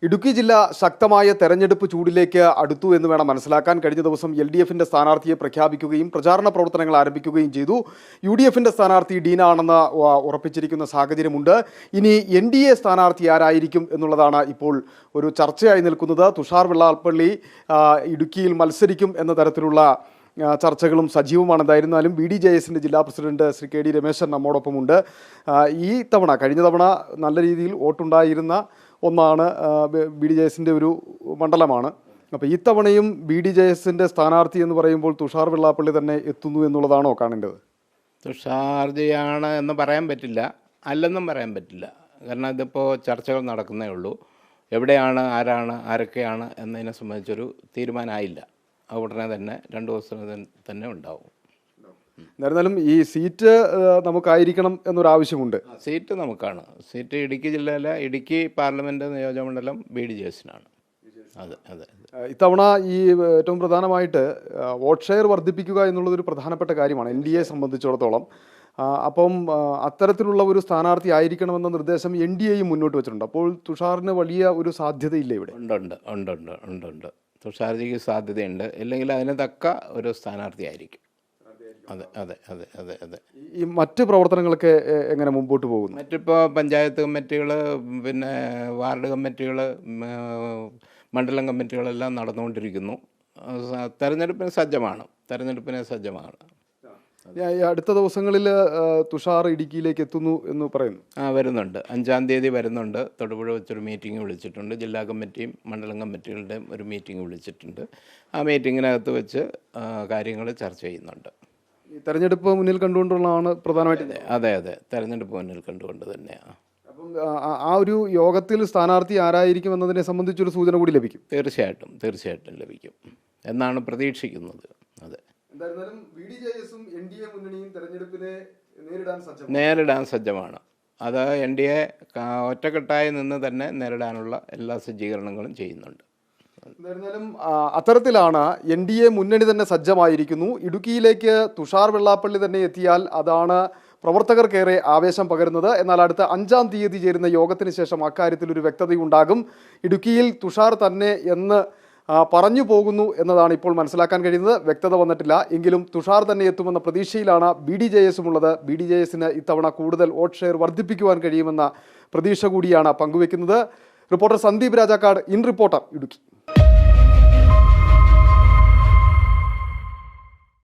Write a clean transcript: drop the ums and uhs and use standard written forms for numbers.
ഇടുക്കി ജില്ല ശക്തമായ തെരഞ്ഞെടുപ്പ് ചൂടിലേക്ക് അടുത്തു എന്ന് വേണം മനസ്സിലാക്കാൻ. കഴിഞ്ഞ ദിവസം LDFന്റെ സ്ഥാനാർത്ഥിയെ പ്രഖ്യാപിക്കുകയും പ്രചാരണ പ്രവർത്തനങ്ങൾ ആരംഭിക്കുകയും ചെയ്തു. UDFന്റെ സ്ഥാനാർത്ഥി ഡീന ആണെന്ന് ഉറപ്പിച്ചിരിക്കുന്ന സാഹചര്യമുണ്ട്. ഇനി NDA സ്ഥാനാർത്ഥി ആരായിരിക്കും എന്നുള്ളതാണ് ഇപ്പോൾ ഒരു ചർച്ചയായി നിൽക്കുന്നത്. തുഷാർ വെള്ളാപ്പള്ളി ഇടുക്കിയിൽ മത്സരിക്കും എന്ന തരത്തിലുള്ള ചർച്ചകളും സജീവമാണ്. എന്തായിരുന്നാലും BDJSന്റെ ജില്ലാ പ്രസിഡന്റ് ശ്രീ KD രമേശൻ നമ്മോടൊപ്പമുണ്ട്. ഈ തവണ കഴിഞ്ഞ തവണ നല്ല രീതിയിൽ വോട്ടുണ്ടായിരുന്ന ഒന്നാണ് BDJSന്റെ ഒരു മണ്ഡലമാണ്. അപ്പോൾ ഈ തവണയും BDJSന്റെ സ്ഥാനാർത്ഥി എന്ന് പറയുമ്പോൾ തുഷാർ വെള്ളാപ്പള്ളി തന്നെ എത്തുന്നു എന്നുള്ളതാണോ കാണേണ്ടത്? തുഷാർജിയാണ് എന്ന് പറയാൻ പറ്റില്ല, അല്ലെന്നും പറയാൻ പറ്റില്ല. കാരണം ഇതിപ്പോൾ ചർച്ചകൾ നടക്കുന്നേ ഉള്ളൂ. എവിടെയാണ്, ആരാണ്, ആരൊക്കെയാണ് എന്നതിനെ സംബന്ധിച്ചൊരു തീരുമാനമായില്ല. ഉടനെ തന്നെ 2 ദിവസം തന്നെ ഉണ്ടാവും. എന്നിരുന്നാലും ഈ സീറ്റ് നമുക്കായിരിക്കണം എന്നൊരാവശ്യമുണ്ട്. സീറ്റ് നമുക്കാണ്. സീറ്റ് ഇടുക്കി ജില്ലയിലെ ഇടുക്കി പാർലമെൻറ്റ് നിയോജകമണ്ഡലം BDJSനാണ്. അതെ അതെ. ഇത്തവണ ഈ ഏറ്റവും പ്രധാനമായിട്ട് വോട്ട് ഷെയർ വർദ്ധിപ്പിക്കുക എന്നുള്ളതൊരു പ്രധാനപ്പെട്ട കാര്യമാണ് NDA സംബന്ധിച്ചിടത്തോളം. അപ്പം അത്തരത്തിലുള്ള ഒരു സ്ഥാനാർത്ഥി ആയിരിക്കണമെന്ന നിർദ്ദേശം NDAയും മുന്നോട്ട് വെച്ചിട്ടുണ്ട്. അപ്പോൾ തുഷാറിന് വലിയ ഒരു സാധ്യതയില്ല ഇവിടെ? ഉണ്ട്. തുഷാർജിക്ക് സാധ്യതയുണ്ട്. ഇല്ലെങ്കിൽ അതിന് തക്ക ഒരു സ്ഥാനാർത്ഥി ആയിരിക്കും. അതെ. ഈ മറ്റ് പ്രവർത്തനങ്ങളൊക്കെ എങ്ങനെ മുമ്പോട്ട് പോകുന്നു? മറ്റിപ്പോൾ പഞ്ചായത്ത് കമ്മിറ്റികൾ, പിന്നെ വാർഡ് കമ്മിറ്റികൾ, മണ്ഡലം കമ്മിറ്റികളെല്ലാം നടന്നുകൊണ്ടിരിക്കുന്നു. തെരഞ്ഞെടുപ്പിന് സജ്ജമാണ്. അടുത്ത ദിവസങ്ങളിൽ തുഷാർ ഇടുക്കിയിലേക്ക് എത്തുന്നു എന്ന് പറയുന്നു. വരുന്നുണ്ട്. 5-ാം തീയതി വരുന്നുണ്ട്. തൊടുപുഴ വെച്ചൊരു മീറ്റിംഗ് വിളിച്ചിട്ടുണ്ട്. ജില്ലാ കമ്മിറ്റിയും മണ്ഡലം കമ്മിറ്റികളുടെയും ഒരു മീറ്റിംഗ് വിളിച്ചിട്ടുണ്ട്. ആ മീറ്റിങ്ങിനകത്ത് വെച്ച് കാര്യങ്ങൾ ചർച്ച ചെയ്യുന്നുണ്ട്. ഈ തെരഞ്ഞെടുപ്പ് മുന്നിൽ കണ്ടുകൊണ്ടുള്ളതാണ് പ്രധാനമായിട്ട്? അതെ. തെരഞ്ഞെടുപ്പ് മുന്നിൽ കണ്ടുകൊണ്ട് തന്നെയാണ്. അപ്പം ആ ഒരു യോഗത്തിൽ സ്ഥാനാർത്ഥി ആരായിരിക്കും എന്നതിനെ സംബന്ധിച്ചൊരു സൂചന കൂടി ലഭിക്കും? തീർച്ചയായിട്ടും ലഭിക്കും എന്നാണ് പ്രതീക്ഷിക്കുന്നത്. അതെ. എന്തായിരുന്നാലും BDJSഉം NDA മുന്നണിയും തെരഞ്ഞെടുപ്പിനെ നേരിടാൻ സജ്ജമാണ്. അത് NDA ഒറ്റക്കെട്ടായി നിന്ന് തന്നെ നേരിടാനുള്ള എല്ലാ സജ്ജീകരണങ്ങളും ചെയ്യുന്നുണ്ട്. എന്തായിരുന്നാലും അത്തരത്തിലാണ് NDA മുന്നണി തന്നെ സജ്ജമായിരിക്കുന്നു. ഇടുക്കിയിലേക്ക് തുഷാർ വെള്ളാപ്പള്ളി തന്നെ എത്തിയാൽ അതാണ് പ്രവർത്തകർക്കേറെ ആവേശം പകരുന്നത്. എന്നാൽ അടുത്ത 5-ാം തീയതി ചേരുന്ന യോഗത്തിന് ശേഷം അക്കാര്യത്തിൽ ഒരു വ്യക്തതയുണ്ടാകും. ഇടുക്കിയിൽ തുഷാർ തന്നെ എന്ന് പറഞ്ഞു പോകുന്നു എന്നതാണ് ഇപ്പോൾ മനസ്സിലാക്കാൻ കഴിയുന്നത്. വ്യക്തത വന്നിട്ടില്ല. എങ്കിലും തുഷാർ തന്നെ എത്തുമെന്ന പ്രതീക്ഷയിലാണ് BDJSഉം ഉള്ളത്. BDJSന് ഇത്തവണ കൂടുതൽ വോട്ട് ഷെയർ വർദ്ധിപ്പിക്കുവാൻ കഴിയുമെന്ന പ്രതീക്ഷ കൂടിയാണ് പങ്കുവെക്കുന്നത്. Reporter Sandeep Rajakkad, in reporter, Idukki.